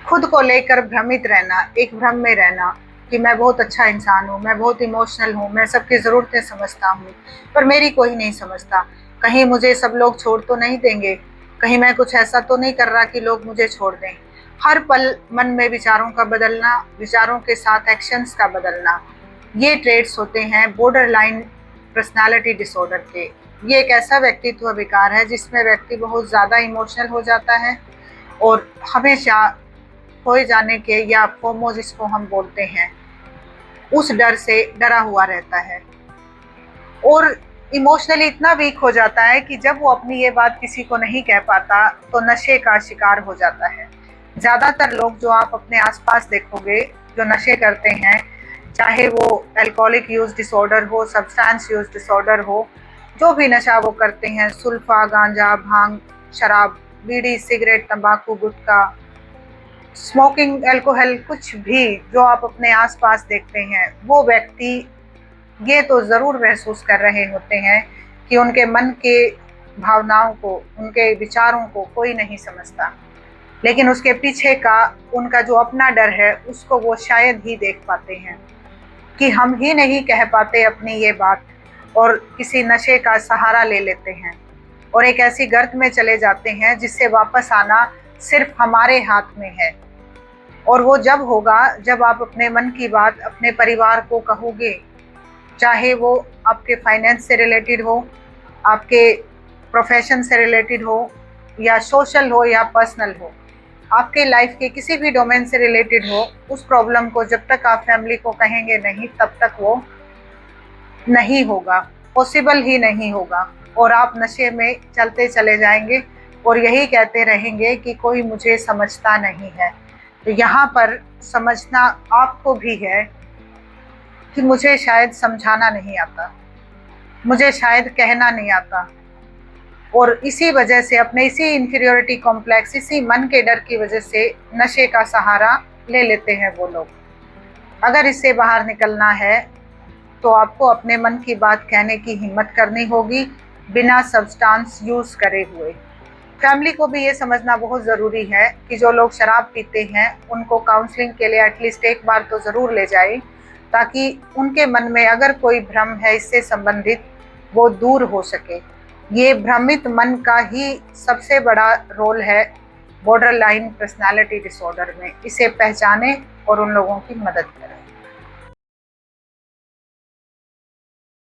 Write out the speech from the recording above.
खुद को लेकर भ्रमित रहना, एक भ्रम में रहना कि मैं बहुत अच्छा इंसान हूँ, मैं बहुत इमोशनल हूँ, मैं सबकी ज़रूरतें समझता हूँ, पर मेरी कोई नहीं समझता। कहीं मुझे सब लोग छोड़ तो नहीं देंगे, कहीं मैं कुछ ऐसा तो नहीं कर रहा कि लोग मुझे छोड़ दें। हर पल मन में विचारों का बदलना, विचारों के साथ एक्शंस का बदलना, ये ट्रेड्स होते हैं बॉर्डर लाइन पर्सनैलिटी डिसऑर्डर के। ये एक ऐसा व्यक्तित्व विकार है जिसमें व्यक्ति बहुत ज़्यादा इमोशनल हो जाता है और हमेशा खोए जाने के या फोमो जिसको हम बोलते हैं, उस डर से डरा हुआ रहता है और इमोशनली इतना वीक हो जाता है कि जब वो अपनी ये बात किसी को नहीं कह पाता तो नशे का शिकार हो जाता है। ज़्यादातर लोग जो आप अपने आसपास देखोगे जो नशे करते हैं, चाहे वो अल्कोहलिक यूज डिसऑर्डर हो, सब्सटेंस यूज डिसऑर्डर हो, जो भी नशा वो करते हैं, सुल्फा, गांजा, भांग, शराब, बीड़ी, सिगरेट, तंबाकू, गुटखा, स्मोकिंग, अल्कोहल, कुछ भी जो आप अपने आसपास देखते हैं, वो व्यक्ति ये तो ज़रूर महसूस कर रहे होते हैं कि उनके मन के भावनाओं को, उनके विचारों को कोई नहीं समझता। लेकिन उसके पीछे का उनका जो अपना डर है, उसको वो शायद ही देख पाते हैं कि हम ही नहीं कह पाते अपनी ये बात और किसी नशे का सहारा ले लेते हैं और एक ऐसी गर्त में चले जाते हैं जिससे वापस आना सिर्फ हमारे हाथ में है। और वो जब होगा जब आप अपने मन की बात अपने परिवार को कहोगे, चाहे वो आपके फाइनेंस से रिलेटेड हो, आपके प्रोफेशन से रिलेटेड हो, या सोशल हो या पर्सनल हो, आपके लाइफ के किसी भी डोमेन से रिलेटेड हो, उस प्रॉब्लम को जब तक आप फैमिली को कहेंगे नहीं, तब तक वो नहीं होगा, पॉसिबल ही नहीं होगा और आप नशे में चलते चले जाएंगे और यही कहते रहेंगे कि कोई मुझे समझता नहीं है। तो यहाँ पर समझना आपको भी है कि मुझे शायद समझाना नहीं आता, मुझे शायद कहना नहीं आता, और इसी वजह से अपने इसी इंफीरियोरिटी कॉम्प्लेक्स, इसी मन के डर की वजह से नशे का सहारा ले लेते हैं वो लोग। अगर इससे बाहर निकलना है तो आपको अपने मन की बात कहने की हिम्मत करनी होगी, बिना सब्सटेंस यूज करे हुए। फैमिली को भी ये समझना बहुत ज़रूरी है कि जो लोग शराब पीते हैं उनको काउंसलिंग के लिए एटलीस्ट एक बार तो ज़रूर ले जाए, ताकि उनके मन में अगर कोई भ्रम है इससे संबंधित, वो दूर हो सके। ये भ्रमित मन का ही सबसे बड़ा रोल है बॉर्डर लाइन पर्सनैलिटी डिसऑर्डर में। इसे पहचाने और उन लोगों की मदद करें।